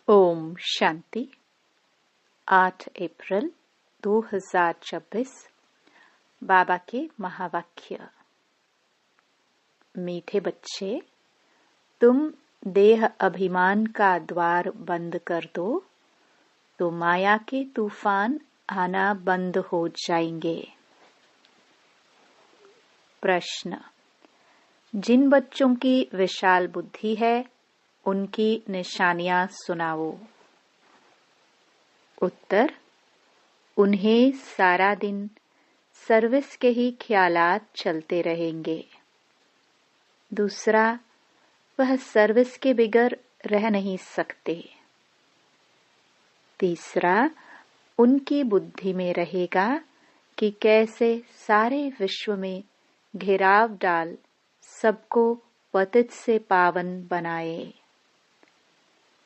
ओम शांति। 8 अप्रैल 2026 बाबा के महावाक्य। मीठे बच्चे, तुम देह अभिमान का द्वार बंद कर दो तो माया के तूफान आना बंद हो जाएंगे। प्रश्न: जिन बच्चों की विशाल बुद्धि है उनकी निशानियां सुनाओ। उत्तर: उन्हें सारा दिन सर्विस के ही ख्यालात चलते रहेंगे। दूसरा, वह सर्विस के बिगर रह नहीं सकते। तीसरा, उनकी बुद्धि में रहेगा कि कैसे सारे विश्व में घेराव डाल सबको पतित से पावन बनाए।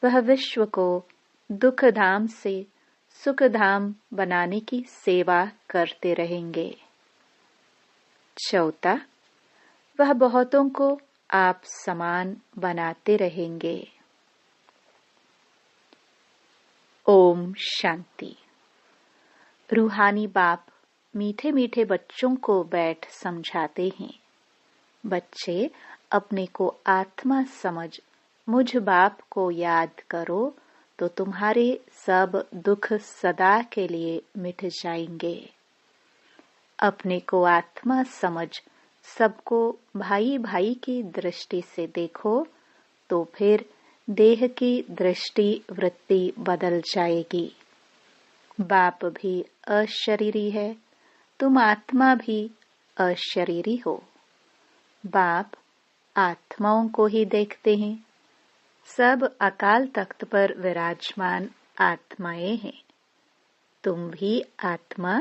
वह विश्व को दुख धाम से सुख धाम बनाने की सेवा करते रहेंगे। चौथा, वह बहुतों को आप समान बनाते रहेंगे। ओम शांति। रूहानी बाप मीठे मीठे बच्चों को बैठ समझाते हैं। बच्चे अपने को आत्मा समझ मुझ बाप को याद करो तो तुम्हारे सब दुख सदा के लिए मिट जाएंगे। अपने को आत्मा समझ सबको भाई भाई की दृष्टि से देखो तो फिर देह की दृष्टि वृत्ति बदल जाएगी। बाप भी अशरीरी है, तुम आत्मा भी अशरीरी हो। बाप आत्माओं को ही देखते हैं। सब अकाल तख्त पर विराजमान आत्माएं हैं। तुम भी आत्मा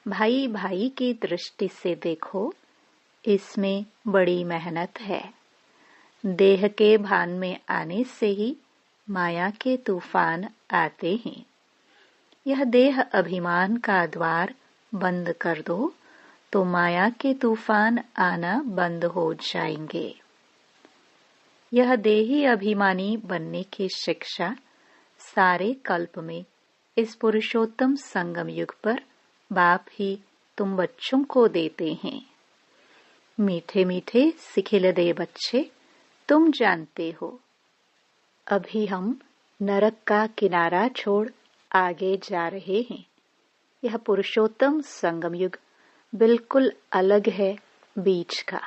भाई भाई की दृष्टि से देखो, इसमें बड़ी मेहनत है। देह के भान में आने से ही माया के तूफान आते हैं। यह देह अभिमान का द्वार बंद कर दो तो माया के तूफान आना बंद हो जाएंगे। यह देही अभिमानी बनने की शिक्षा सारे कल्प में इस पुरुषोत्तम संगम युग पर बाप ही तुम बच्चों को देते हैं। मीठे मीठे सिखिलदे बच्चे, तुम जानते हो अभी हम नरक का किनारा छोड़ आगे जा रहे हैं। यह पुरुषोत्तम संगम युग बिल्कुल अलग है बीच का।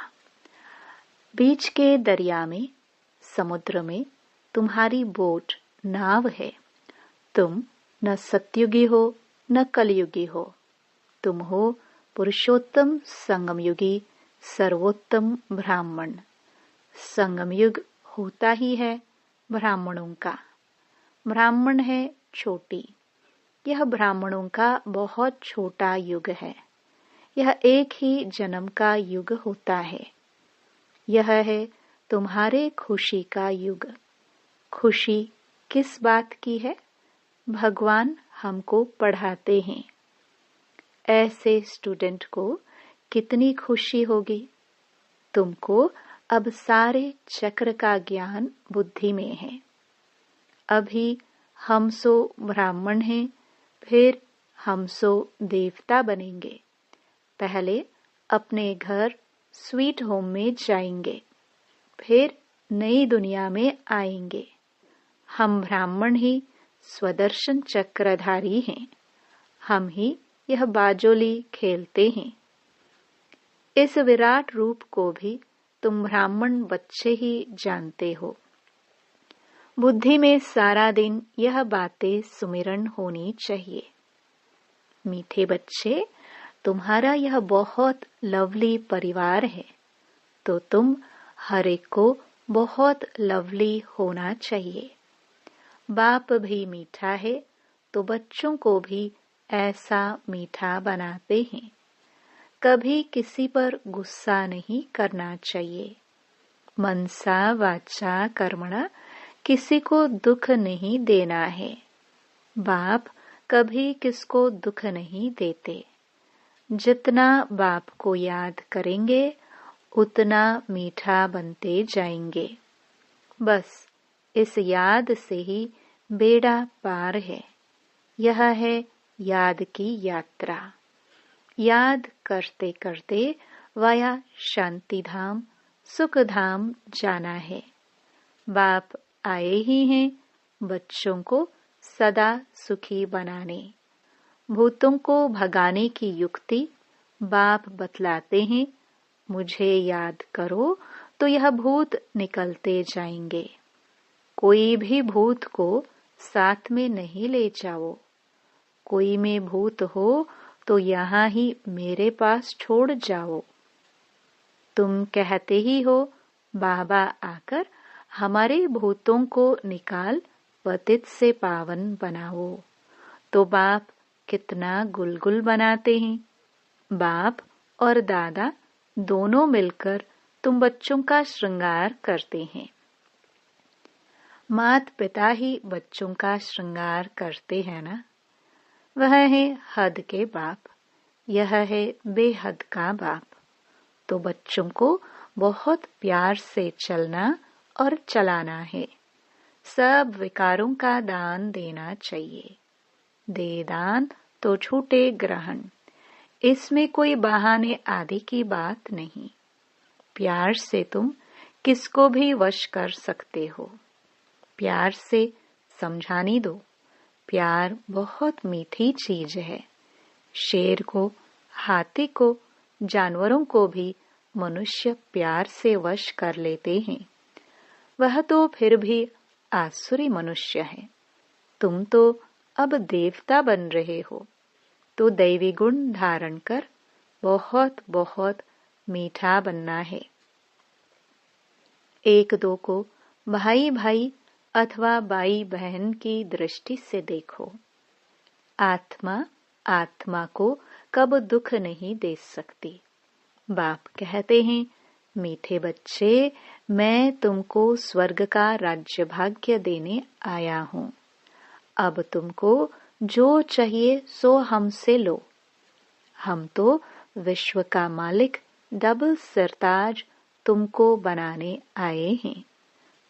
बीच के दरिया में, समुद्र में तुम्हारी बोट नाव है। तुम न सतयुगी हो न कलयुगी हो। तुम हो पुरुषोत्तम संगमयुगी सर्वोत्तम ब्राह्मण। संगमयुग होता ही है ब्राह्मणों का। ब्राह्मण है छोटी। यह ब्राह्मणों का बहुत छोटा युग है। यह एक ही जन्म का युग होता है। यह है तुम्हारे खुशी का युग। खुशी किस बात की है? भगवान हमको पढ़ाते हैं। ऐसे स्टूडेंट को कितनी खुशी होगी। तुमको अब सारे चक्र का ज्ञान बुद्धि में है। अभी हम सो ब्राह्मण हैं, फिर हम सो देवता बनेंगे। पहले अपने घर स्वीट होम में जाएंगे, फिर नई दुनिया में आएंगे। हम ब्राह्मण ही स्वदर्शन चक्रधारी हैं। हम ही यह बाजोली खेलते हैं। इस विराट रूप को भी तुम ब्राह्मण बच्चे ही जानते हो। बुद्धि में सारा दिन यह बातें सुमिरन होनी चाहिए। मीठे बच्चे, तुम्हारा यह बहुत लवली परिवार है, तो तुम हर एक को बहुत लवली होना चाहिए। बाप भी मीठा है तो बच्चों को भी ऐसा मीठा बनाते हैं। कभी किसी पर गुस्सा नहीं करना चाहिए। मनसा वाचा कर्मणा, किसी को दुख नहीं देना है। बाप कभी किसको दुख नहीं देते। जितना बाप को याद करेंगे उतना मीठा बनते जाएंगे। बस इस याद से ही बेड़ा पार है। यह है याद की यात्रा। याद करते करते वाया शांति धाम, सुख धाम जाना है। बाप आए ही हैं बच्चों को सदा सुखी बनाने। भूतों को भगाने की युक्ति बाप बतलाते हैं। मुझे याद करो तो यह भूत निकलते जाएंगे। कोई भी भूत को साथ में नहीं ले जाओ। कोई में भूत हो तो यहाँ ही मेरे पास छोड़ जाओ। तुम कहते ही हो बाबा आकर हमारे भूतों को निकाल पतित से पावन बनाओ। तो बाप कितना गुलगुल बनाते हैं। बाप और दादा दोनों मिलकर तुम बच्चों का श्रृंगार करते हैं। मात पिता ही बच्चों का श्रृंगार करते हैं ना। वह है हद के बाप, यह है बेहद का बाप। तो बच्चों को बहुत प्यार से चलना और चलाना है। सब विकारों का दान देना चाहिए। दे दान तो छूटे ग्रहण। इसमें कोई बहाने आदि की बात नहीं। प्यार से तुम किसको भी वश कर सकते हो। प्यार से समझाने दो। प्यार बहुत मीठी चीज है। शेर को, हाथी को, जानवरों को भी मनुष्य प्यार से वश कर लेते हैं। वह तो फिर भी आसुरी मनुष्य है। तुम तो अब देवता बन रहे हो, तो दैवी गुण धारण कर बहुत बहुत मीठा बनना है। एक दो को भाई भाई अथवा बाई बहन की दृष्टि से देखो। आत्मा आत्मा को कब दुख नहीं दे सकती। बाप कहते हैं, मीठे बच्चे, मैं तुमको स्वर्ग का राज्य भाग्य देने आया हूँ। अब तुमको जो चाहिए सो हमसे लो। हम तो विश्व का मालिक डबल सरताज तुमको बनाने आए हैं,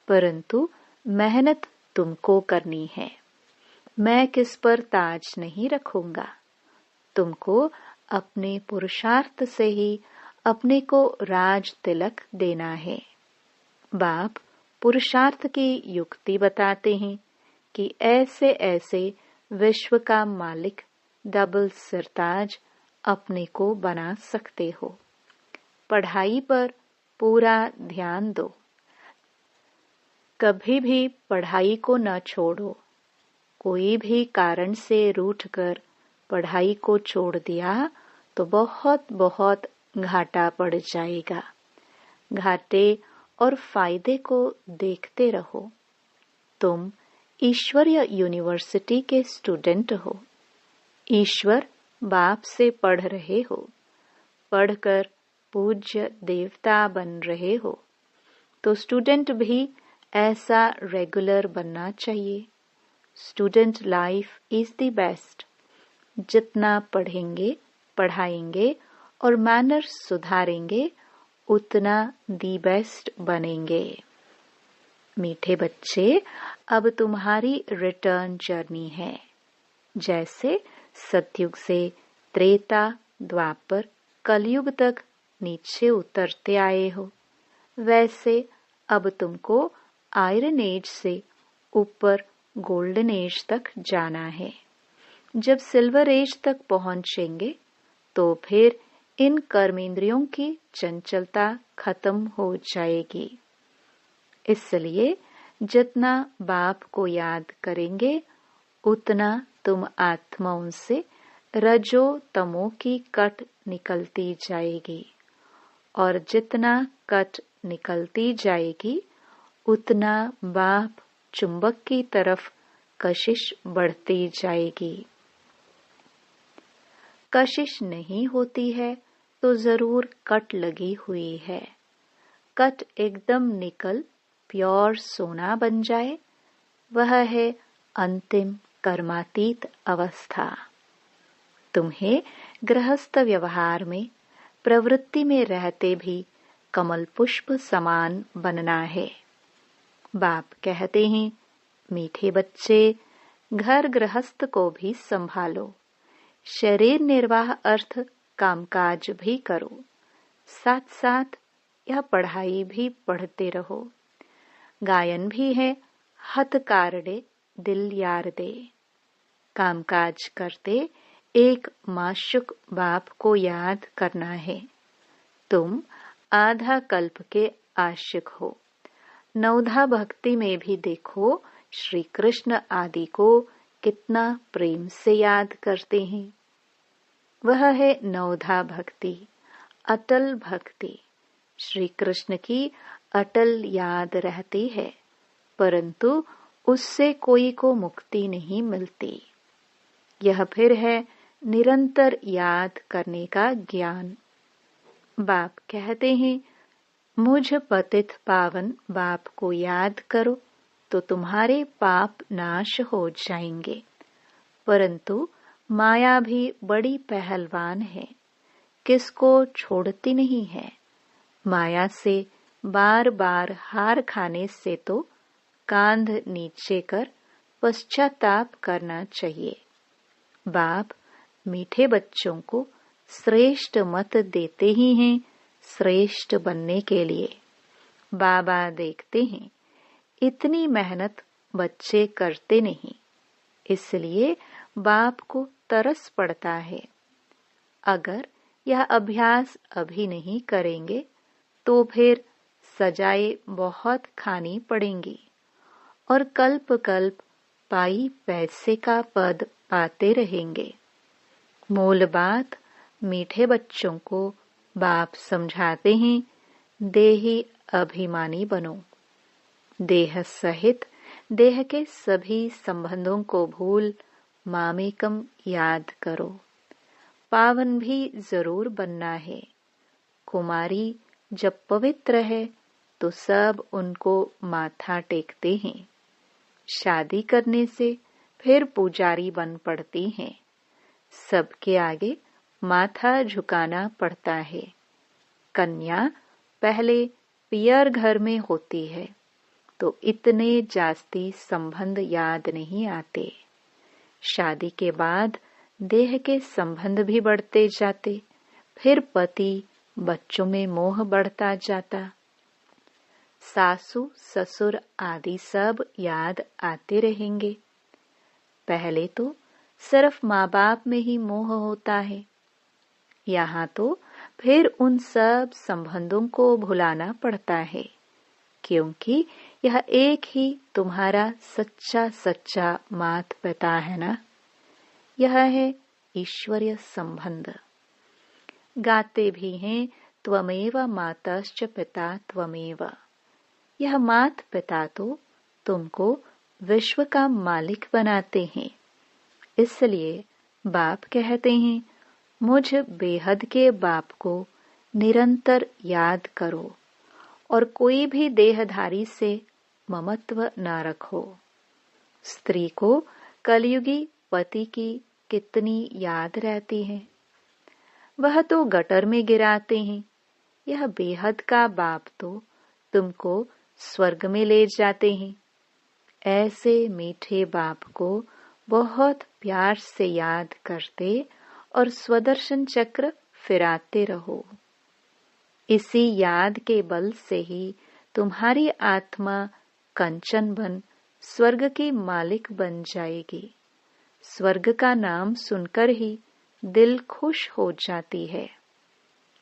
परंतु मेहनत तुमको करनी है। मैं किस पर ताज नहीं रखूंगा। तुमको अपने पुरुषार्थ से ही अपने को राज तिलक देना है। बाप पुरुषार्थ की युक्ति बताते हैं कि ऐसे ऐसे विश्व का मालिक डबल सरताज अपने को बना सकते हो। पढ़ाई पर पूरा ध्यान दो। कभी भी पढ़ाई को न छोड़ो। कोई भी कारण से रूठकर पढ़ाई को छोड़ दिया तो बहुत बहुत घाटा पड़ जाएगा। घाटे और फायदे को देखते रहो। तुम ईश्वरीय यूनिवर्सिटी के स्टूडेंट हो। ईश्वर बाप से पढ़ रहे हो। पढ़कर पूज्य देवता बन रहे हो। तो स्टूडेंट भी ऐसा रेगुलर बनना चाहिए। Student life is the best. जितना पढ़ेंगे, पढ़ाएंगे और मैनर्स सुधारेंगे, उतना दी बेस्ट बनेंगे। मीठे बच्चे, अब तुम्हारी रिटर्न जर्नी है। जैसे सतयुग से त्रेता, द्वापर, कलयुग तक नीचे उतरते आए हो, वैसे अब तुमको आयरन एज से ऊपर गोल्डन एज तक जाना है। जब सिल्वर एज तक पहुंचेंगे तो फिर इन कर्मेंद्रियों की चंचलता खत्म हो जाएगी। इसलिए जितना बाप को याद करेंगे, उतना तुम आत्माओं से रजो तमो की कट निकलती जाएगी, और जितना कट निकलती जाएगी उतना बाप चुंबक की तरफ कशिश बढ़ती जाएगी। कशिश नहीं होती है तो जरूर कट लगी हुई है। कट एकदम निकल प्योर सोना बन जाए, वह है अंतिम कर्मातीत अवस्था। तुम्हें गृहस्थ व्यवहार में, प्रवृत्ति में रहते भी कमल पुष्प समान बनना है। बाप कहते हैं, मीठे बच्चे, घर गृहस्थ को भी संभालो, शरीर निर्वाह अर्थ कामकाज भी करो, साथ साथ यह पढ़ाई भी पढ़ते रहो। गायन भी है, हथ कारडे दिल यार दे। कामकाज करते एक माशुक बाप को याद करना है। तुम आधा कल्प के आशिक हो। नवधा भक्ति में भी देखो, श्री कृष्ण आदि को कितना प्रेम से याद करते हैं। वह है नवधा भक्ति, अटल भक्ति। श्री कृष्ण की अटल याद रहती है, परंतु उससे कोई को मुक्ति नहीं मिलती। यह फिर है निरंतर याद करने का ज्ञान। बाप कहते हैं, मुझ पतित पावन बाप को याद करो तो तुम्हारे पाप नाश हो जाएंगे। परंतु माया भी बड़ी पहलवान है, किसको छोड़ती नहीं है। माया से बार बार हार खाने से तो कांध नीचे कर पश्चाताप करना चाहिए। बाप मीठे बच्चों को श्रेष्ठ मत देते ही हैं श्रेष्ठ बनने के लिए। बाबा देखते हैं इतनी मेहनत बच्चे करते नहीं, इसलिए बाप को तरस पड़ता है। अगर यह अभ्यास अभी नहीं करेंगे तो फिर सजाएं बहुत खानी पड़ेंगी और कल्प कल्प पाई पैसे का पद पाते रहेंगे। मूल बात मीठे बच्चों को बाप समझाते हैं, देही अभिमानी बनो। देह सहित देह के सभी संबंधों को भूल मामेकम याद करो। पावन भी जरूर बनना है। कुमारी जब पवित्र है तो सब उनको माथा टेकते हैं। शादी करने से फिर पुजारी बन पड़ती हैं। सबके आगे माथा झुकाना पड़ता है। कन्या पहले पियर घर में होती है तो इतने जास्ती संबंध याद नहीं आते। शादी के बाद देह के संबंध भी बढ़ते जाते, फिर पति बच्चों में मोह बढ़ता जाता। सासू ससुर आदि सब याद आते रहेंगे। पहले तो सिर्फ माँ बाप में ही मोह होता है, यहाँ तो फिर उन सब संबंधों को भुलाना पड़ता है, क्योंकि यह एक ही तुम्हारा सच्चा सच्चा मात पिता है ना। यह है ईश्वरीय संबंध। गाते भी हैं, त्वमेव मातश्च पिता त्वमेव। यह मात पिता तो तुमको विश्व का मालिक बनाते हैं। इसलिए बाप कहते हैं, मुझ बेहद के बाप को निरंतर याद करो और कोई भी देहधारी से ममत्व न रखो। स्त्री को कलयुगी पति की कितनी याद रहती है। वह तो गटर में गिराते हैं। यह बेहद का बाप तो तुमको स्वर्ग में ले जाते हैं। ऐसे मीठे बाप को बहुत प्यार से याद करते और स्वदर्शन चक्र फिराते रहो। इसी याद के बल से ही तुम्हारी आत्मा कंचन बन स्वर्ग की मालिक बन जाएगी। स्वर्ग का नाम सुनकर ही दिल खुश हो जाती है।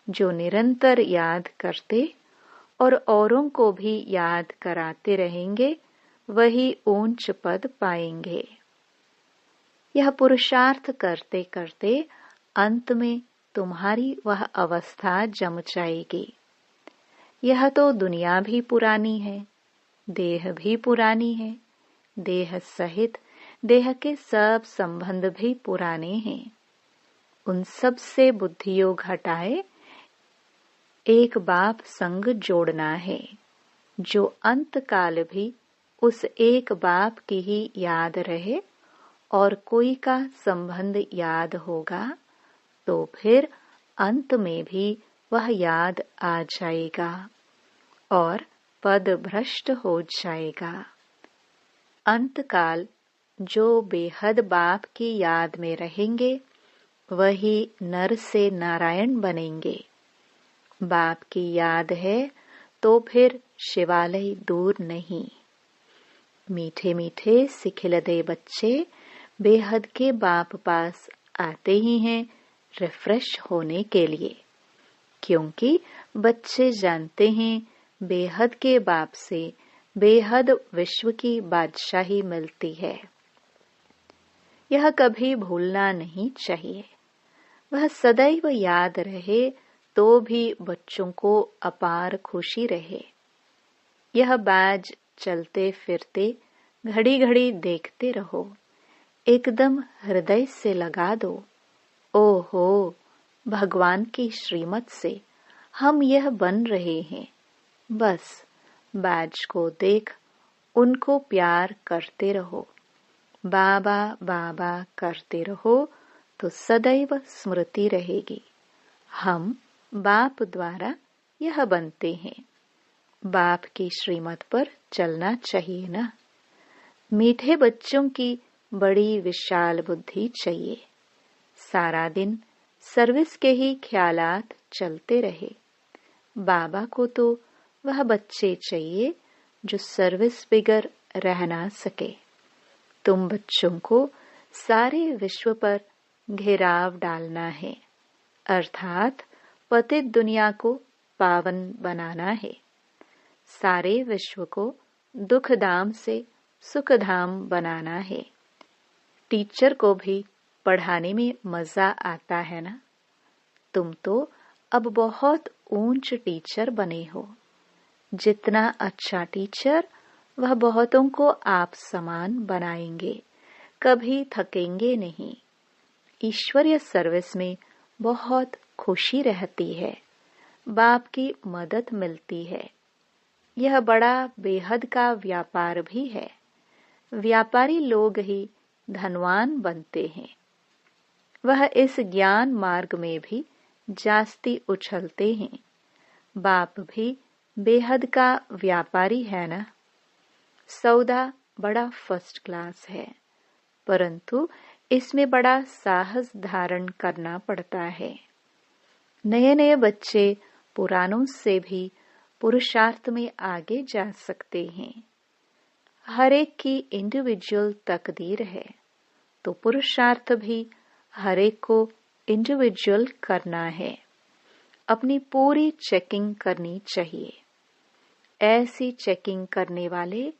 जो निरंतर याद करते और औरों को भी याद कराते रहेंगे, वही ऊंच पद पाएंगे। यह पुरुषार्थ करते करते अंत में तुम्हारी वह अवस्था जम जाएगी। यह तो दुनिया भी पुरानी है, देह भी पुरानी है, देह सहित देह के सब संबंध भी पुराने हैं। उन सब से बुद्धि योग हटाए एक बाप संग जोड़ना है, जो अंत काल भी उस एक बाप की ही याद रहे और कोई का संबंध याद होगा तो फिर अंत में भी वह याद आ जाएगा और पद भ्रष्ट हो जाएगा। अंतकाल जो बेहद बाप की याद में रहेंगे वही नर से नारायण बनेंगे। बाप की याद है तो फिर शिवालय दूर नहीं। मीठे मीठे सिखिलदे बच्चे बेहद के बाप पास आते ही हैं रिफ्रेश होने के लिए, क्योंकि बच्चे जानते हैं बेहद के बाप से बेहद विश्व की बादशाही मिलती है। यह कभी भूलना नहीं चाहिए। वह सदैव याद रहे तो भी बच्चों को अपार खुशी रहे। यह बैज चलते फिरते घड़ी घड़ी देखते रहो, एकदम हृदय से लगा दो। ओहो, भगवान की श्रीमत से हम यह बन रहे हैं। बस बैज को देख उनको प्यार करते रहो, बाबा बाबा करते रहो तो सदैव स्मृति रहेगी। हम बाप द्वारा यह बनते हैं। बाप की श्रीमत पर चलना चाहिए ना। मीठे बच्चों की बड़ी विशाल बुद्धि चाहिए। सारा दिन सर्विस के ही ख्यालात चलते रहे। बाबा को तो वह बच्चे चाहिए जो सर्विस बिगर रह ना सके। तुम बच्चों को सारे विश्व पर घेराव डालना है, अर्थात पतित दुनिया को पावन बनाना है। सारे विश्व को दुख धाम से सुख धाम बनाना है। टीचर को भी पढ़ाने में मजा आता है ना। तुम तो अब बहुत ऊंच टीचर बने हो। जितना अच्छा टीचर वह बहुतों को आप समान बनाएंगे, कभी थकेंगे नहीं। ईश्वरीय सर्विस में बहुत खुशी रहती है, बाप की मदद मिलती है। यह बड़ा बेहद का व्यापार भी है। व्यापारी लोग ही धनवान बनते हैं। वह इस ज्ञान मार्ग में भी जास्ती उछलते हैं। बाप भी बेहद का व्यापारी है ना। सौदा बड़ा फर्स्ट क्लास है, परंतु इसमें बड़ा साहस धारण करना पड़ता है। नए नए बच्चे पुरानों से भी पुरुषार्थ में आगे जा सकते हैं। हर एक की इंडिविजुअल तकदीर है, तो पुरुषार्थ भी हर एक को इंडिविजुअल करना है। अपनी पूरी चेकिंग करनी चाहिए। ऐसी चेकिंग करने वाले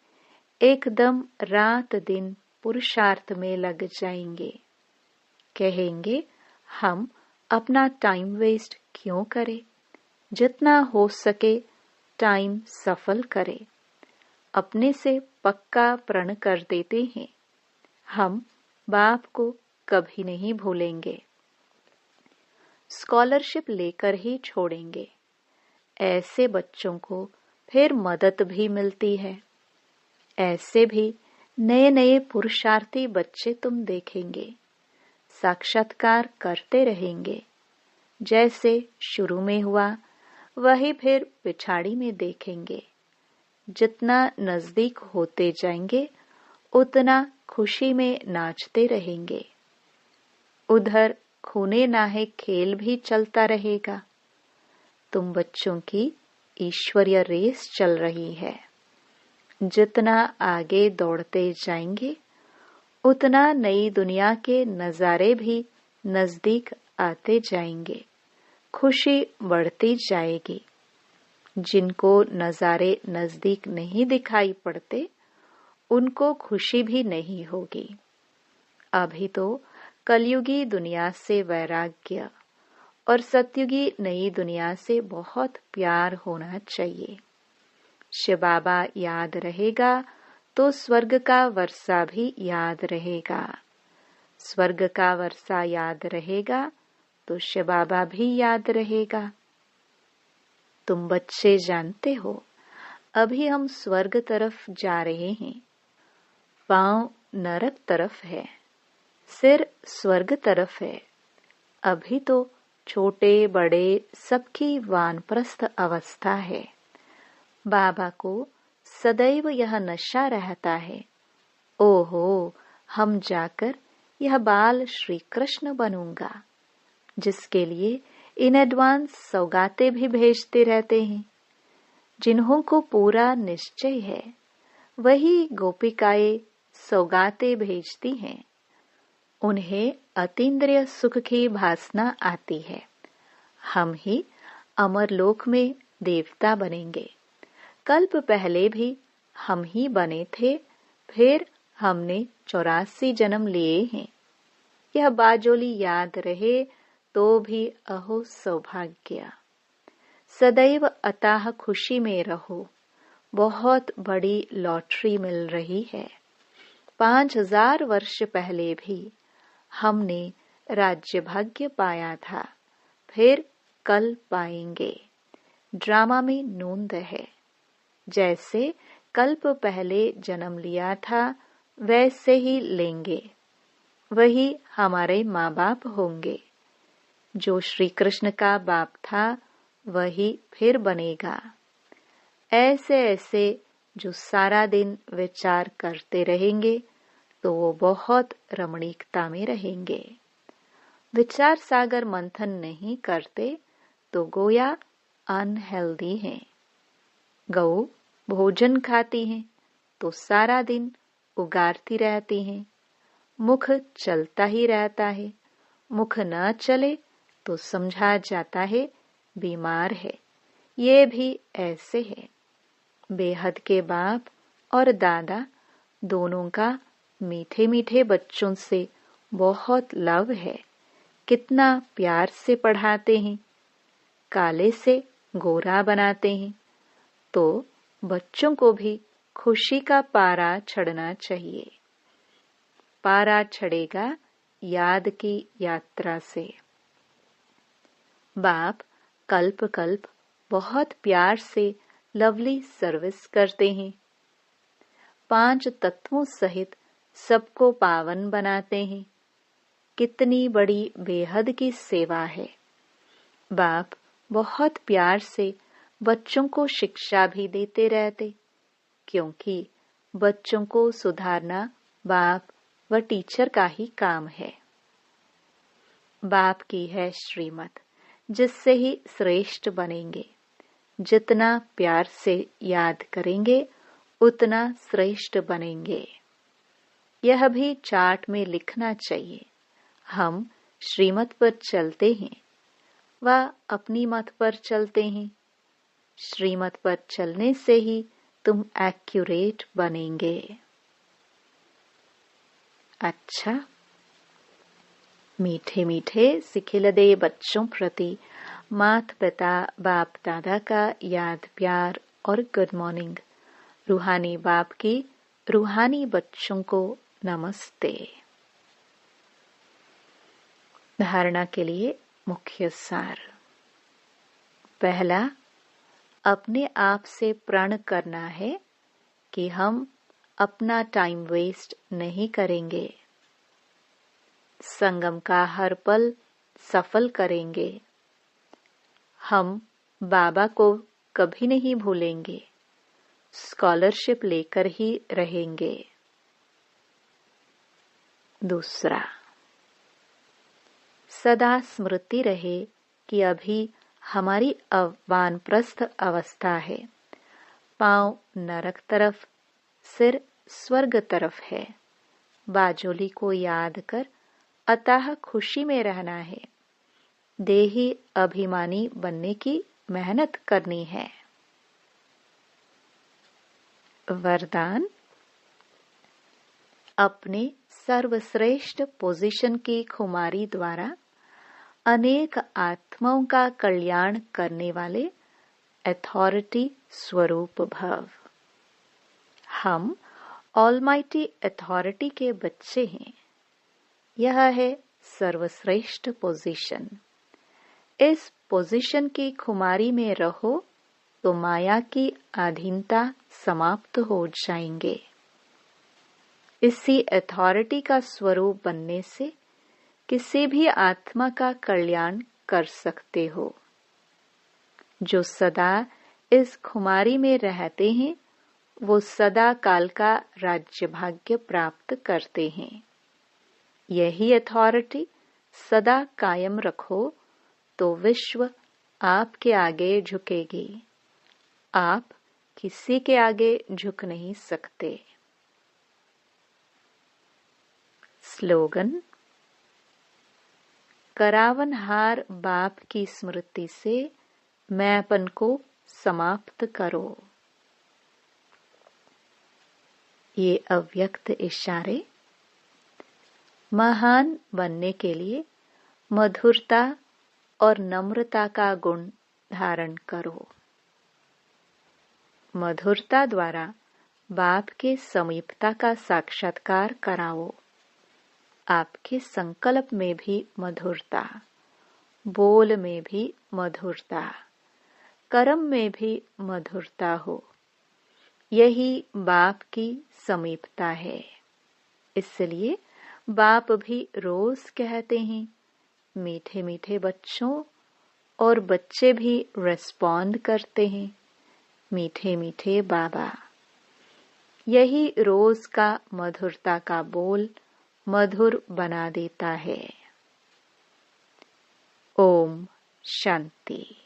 एकदम रात दिन पुरुषार्थ में लग जाएंगे। कहेंगे हम अपना टाइम वेस्ट क्यों करें, जितना हो सके टाइम सफल करें। अपने से पक्का प्रण कर देते हैं, हम बाप को कभी नहीं भूलेंगे। स्कॉलरशिप लेकर ही छोड़ेंगे। ऐसे बच्चों को फिर मदद भी मिलती है। ऐसे भी नए नए पुरुषार्थी बच्चे तुम देखेंगे, साक्षात्कार करते रहेंगे। जैसे शुरू में हुआ वही फिर पिछाड़ी में देखेंगे। जितना नजदीक होते जाएंगे उतना खुशी में नाचते रहेंगे। उधर खूने नाहे खेल भी चलता रहेगा। तुम बच्चों की ईश्वरीय रेस चल रही है। जितना आगे दौड़ते जाएंगे उतना नई दुनिया के नजारे भी नजदीक आते जाएंगे। खुशी बढ़ती जाएगी। जिनको नजारे नजदीक नहीं दिखाई पड़ते उनको खुशी भी नहीं होगी। अभी तो कलयुगी दुनिया से वैराग्य और सतयुगी नई दुनिया से बहुत प्यार होना चाहिए। शिव बाबा याद रहेगा तो स्वर्ग का वर्षा भी याद रहेगा। स्वर्ग का वर्षा याद रहेगा तो शिव बाबा भी याद रहेगा। तुम बच्चे जानते हो अभी हम स्वर्ग तरफ जा रहे हैं। पांव नरक तरफ है, सिर स्वर्ग तरफ है। अभी तो छोटे बड़े सबकी वानप्रस्थ अवस्था है। बाबा को सदैव यह नशा रहता है, ओहो, हम जाकर यह बाल श्री कृष्ण बनूंगा, जिसके लिए इन एडवांस सौगातें भी भेजते रहते हैं। जिन्हों को पूरा निश्चय है वही गोपिकाएं सौगातें भेजती हैं। उन्हें अतीन्द्रिय सुख की भासना आती है। हम ही अमरलोक में देवता बनेंगे। कल्प पहले भी हम ही बने थे, फिर हमने 84 जन्म लिए हैं। यह बाजोली याद रहे तो भी अहो सौभाग्य। सदैव अताह खुशी में रहो, बहुत बड़ी लॉटरी मिल रही है। 5000 वर्ष पहले भी हमने राज्य भाग्य पाया था, फिर कल पाएंगे। ड्रामा में नोंद है, जैसे कल्प पहले जन्म लिया था वैसे ही लेंगे। वही हमारे माँ बाप होंगे। जो श्री कृष्ण का बाप था वही फिर बनेगा। ऐसे ऐसे जो सारा दिन विचार करते रहेंगे तो वो बहुत रमणीकता में रहेंगे। विचार सागर मंथन नहीं करते तो गोया अनहेल्दी हैं। गऊ भोजन खाती हैं तो सारा दिन उगारती रहती हैं। मुख चलता ही रहता है, मुख न चले तो समझा जाता है बीमार है। ये भी ऐसे है। बेहद के बाप और दादा दोनों का मीठे मीठे बच्चों से बहुत लव है। कितना प्यार से पढ़ाते हैं, काले से गोरा बनाते हैं। तो बच्चों को भी खुशी का पारा चढ़ना चाहिए। पारा चढ़ेगा याद की यात्रा से। बाप कल्प कल्प बहुत प्यार से लवली सर्विस करते हैं। 5 तत्वों सहित सबको पावन बनाते हैं। कितनी बड़ी बेहद की सेवा है। बाप बहुत प्यार से बच्चों को शिक्षा भी देते रहते, क्योंकि बच्चों को सुधारना बाप व टीचर का ही काम है। बाप की है श्रीमत, जिससे ही श्रेष्ठ बनेंगे। जितना प्यार से याद करेंगे उतना श्रेष्ठ बनेंगे। यह भी चार्ट में लिखना चाहिए। हम श्रीमत पर चलते हैं व अपनी मत पर चलते हैं। श्रीमत पर चलने से ही तुम एक्यूरेट बनेंगे। अच्छा, मीठे मीठे सिखिलदे बच्चों प्रति माता पिता बाप दादा का याद प्यार और गुड मॉर्निंग। रूहानी बाप की रूहानी बच्चों को नमस्ते। धारणा के लिए मुख्य सार। पहला, अपने आप से प्रण करना है कि हम अपना टाइम वेस्ट नहीं करेंगे। संगम का हर पल सफल करेंगे। हम बाबा को कभी नहीं भूलेंगे। स्कॉलरशिप लेकर ही रहेंगे। दूसरा, सदा स्मृति रहे कि अभी हमारी वानप्रस्थ अवस्था है। पांव नरक तरफ, सिर स्वर्ग तरफ है। बाजोली को याद कर अतः खुशी में रहना है। देही अभिमानी बनने की मेहनत करनी है। वरदान, अपने सर्वश्रेष्ठ पोजीशन की खुमारी द्वारा अनेक आत्माओं का कल्याण करने वाले अथॉरिटी स्वरूप भव। हम ऑलमाइटी अथॉरिटी के बच्चे हैं। यह है सर्वश्रेष्ठ पोजीशन। इस पोजीशन की खुमारी में रहो तो माया की अधीनता समाप्त हो जाएंगे। इसी अथॉरिटी का स्वरूप बनने से किसी भी आत्मा का कल्याण कर सकते हो। जो सदा इस खुमारी में रहते हैं वो सदा काल का राज्य भाग्य प्राप्त करते हैं। यही अथॉरिटी सदा कायम रखो तो विश्व आपके आगे झुकेगी। आप किसी के आगे झुक नहीं सकते। स्लोगन: करावनहार बाप की स्मृति से मैंपन को समाप्त करो। ये अव्यक्त इशारे। महान बनने के लिए मधुरता और नम्रता का गुण धारण करो। मधुरता द्वारा बाप के समीपता का साक्षात्कार कराओ। आपके संकल्प में भी मधुरता, बोल में भी मधुरता, कर्म में भी मधुरता हो। यही बाप की समीपता है। इसलिए बाप भी रोज कहते हैं, मीठे मीठे बच्चों, और बच्चे भी रेस्पॉन्ड करते हैं, मीठे मीठे बाबा। यही रोज का मधुरता का बोल मधुर बना देता है। ओम शांति।